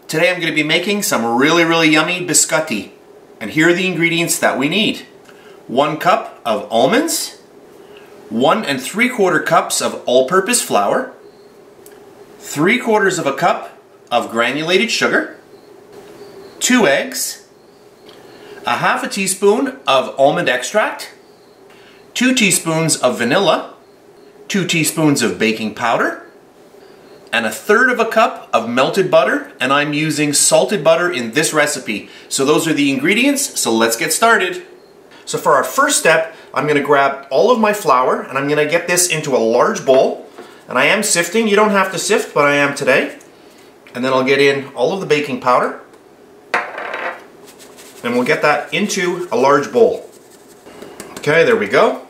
Today I'm going to be making some really yummy biscotti. And here are the ingredients that we need. 1 cup of almonds, 1 3/4 cups of all-purpose flour, 3/4 of a cup of granulated sugar, 2 eggs, a half a teaspoon of almond extract, 2 teaspoons of vanilla, 2 teaspoons of baking powder, and 1/3 of a cup of melted butter, and I'm using salted butter in this recipe. So those are the ingredients, so let's get started. So for our first step, I'm going to grab all of my flour and I'm going to get this into a large bowl. And I am sifting. You don't have to sift, but I am today. And then I'll get in all of the baking powder. And we'll get that into a large bowl. Okay, there we go.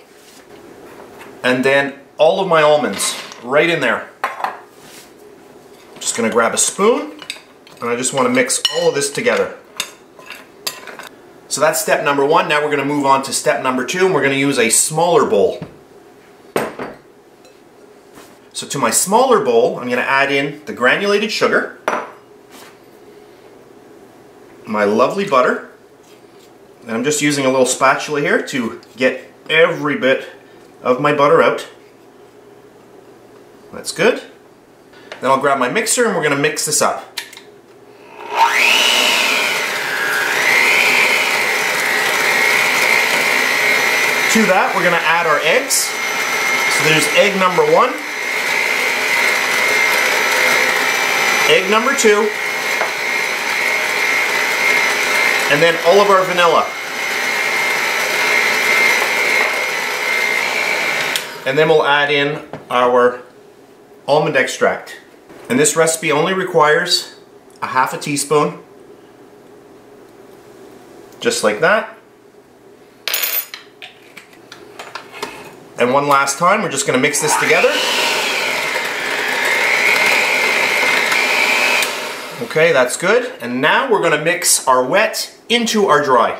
And then all of my almonds right in there. Just going to grab a spoon and I just want to mix all of this together. So that's step number 1. Now we're going to move on to step number 2 and we're going to use a smaller bowl. So to my smaller bowl I'm going to add in the granulated sugar, my lovely butter, and I'm just using a little spatula here to get every bit of my butter out. That's good. Then I'll grab my mixer and we're going to mix this up. To that we're going to add our eggs. So there's egg number 1, egg number 2, and then all of our vanilla. And then we'll add in our almond extract. And this recipe only requires a half a teaspoon. Just like that. And one last time, we're just going to mix this together. Okay, that's good. And now we're going to mix our wet into our dry.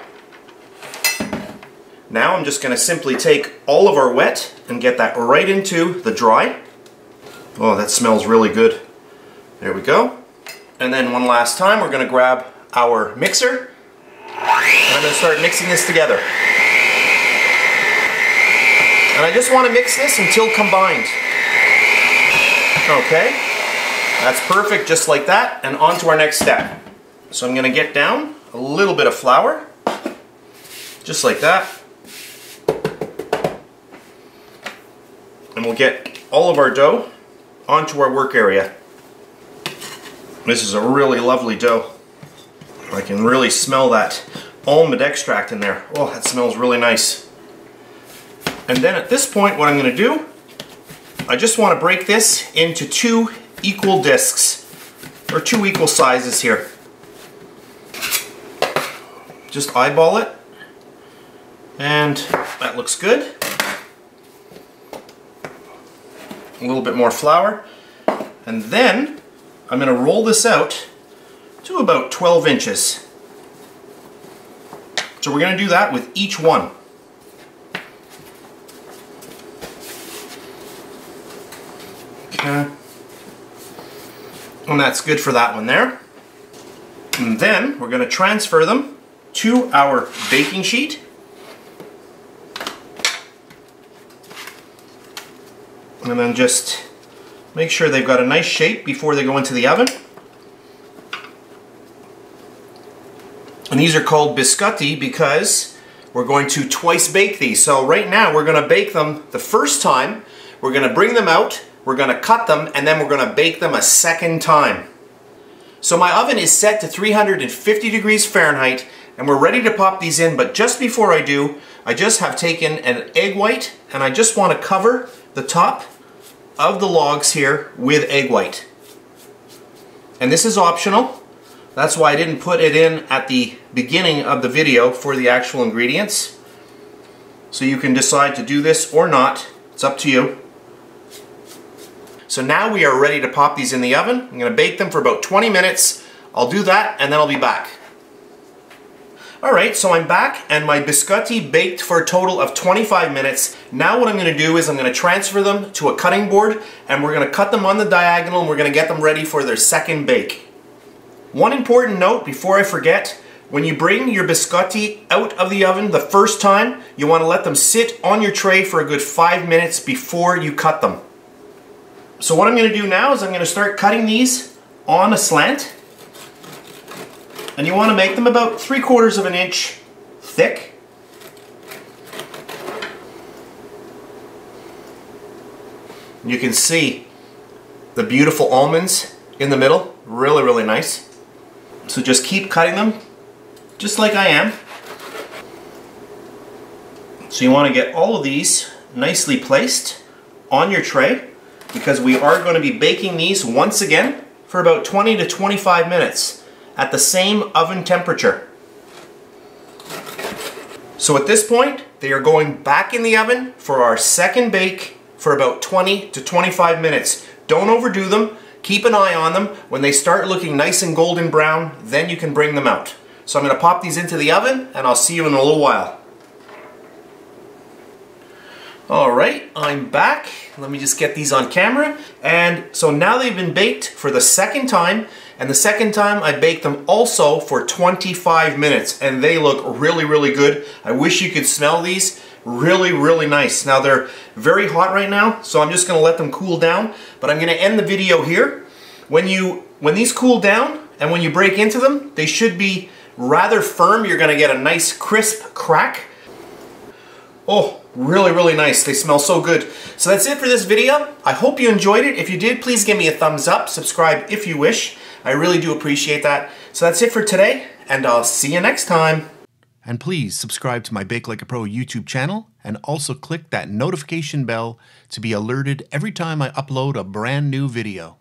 Now I'm just going to simply take all of our wet and get that right into the dry. Oh, that smells really good. There we go. And then one last time, we're going to grab our mixer. And I'm going to start mixing this together. And I just want to mix this until combined. Okay. That's perfect, just like that. And on to our next step. So I'm going to get down a little bit of flour. Just like that. And we'll get all of our dough onto our work area. This is a really lovely dough. I can really smell that almond extract in there. Oh, that smells really nice. And then at this point, what I'm going to do, I just want to break this into 2 equal discs, or 2 equal sizes here. Just eyeball it, and that looks good. A little bit more flour, and then I'm going to roll this out to about 12 inches. So we're going to do that with each one. Okay. And that's good for that one there. And then we're going to transfer them to our baking sheet. And then just make sure they've got a nice shape before they go into the oven. And these are called biscotti because we're going to twice bake these. So right now we're going to bake them the first time, we're going to bring them out, we're going to cut them, and then we're going to bake them a second time. So my oven is set to 350 degrees Fahrenheit and we're ready to pop these in, but just before I do, I just have taken an egg white and I just want to cover the top of the logs here with egg white. And this is optional. That's why I didn't put it in at the beginning of the video for the actual ingredients. So you can decide to do this or not. It's up to you. So now we are ready to pop these in the oven. I'm going to bake them for about 20 minutes. I'll do that and then I'll be back. Alright, so I'm back and my biscotti baked for a total of 25 minutes. Now what I'm going to do is I'm going to transfer them to a cutting board and we're going to cut them on the diagonal and we're going to get them ready for their second bake. One important note before I forget, when you bring your biscotti out of the oven the first time, you want to let them sit on your tray for a good 5 minutes before you cut them. So what I'm going to do now is I'm going to start cutting these on a slant. And you want to make them about 3/4 of an inch thick. You can see the beautiful almonds in the middle. Really, really nice. So just keep cutting them just like I am. So you want to get all of these nicely placed on your tray because we are going to be baking these once again for about 20 to 25 minutes at the same oven temperature. So at this point, they are going back in the oven for our second bake for about 20 to 25 minutes. Don't overdo them. Keep an eye on them. When they start looking nice and golden brown, then you can bring them out. So I'm going to pop these into the oven and I'll see you in a little while. Alright, I'm back. Let me just get these on camera. And so now they've been baked for the second time, and the second time I baked them also for 25 minutes, and they look really, really good. I wish you could smell these. Really, really nice. Now they're very hot right now, so I'm just going to let them cool down, but I'm going to end the video here. When these cool down and when you break into them, they should be rather firm. You're going to get a nice crisp crack. Oh, really, really nice. They smell so good. So that's it for this video. I hope you enjoyed it. If you did, please give me a thumbs up. Subscribe if you wish. I really do appreciate that. So that's it for today, and I'll see you next time. And please subscribe to my BakeLikeAPro YouTube channel, and also click that notification bell to be alerted every time I upload a brand new video.